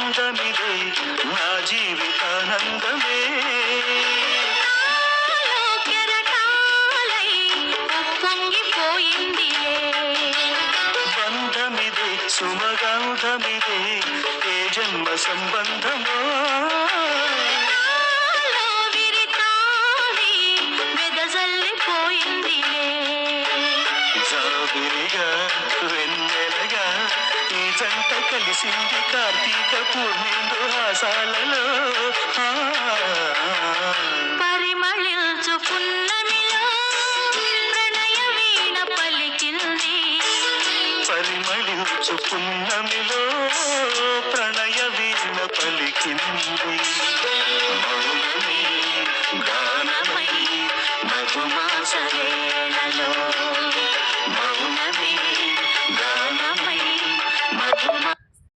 అందమిదే నా జీవితానందమే బంధమిదే సుమగంధమిదే ఏ జన్మ సంబంధమో జాబిలిగా వెన్నెలగా ఈ జంట కలిసింది కార్తీక పూర్ణిందు హాసాలలో పరిమళించు పున్నమిలో ప్రణయ వీణ పలికింది పరిమళించు పున్నమిలో ప్రణయ వీణ పలికింది